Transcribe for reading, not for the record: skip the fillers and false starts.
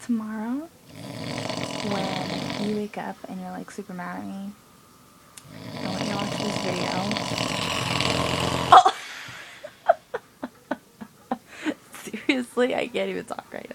tomorrow, when you wake up and you're like super mad at me, I want you to watch this video. Oh! Seriously, I can't even talk right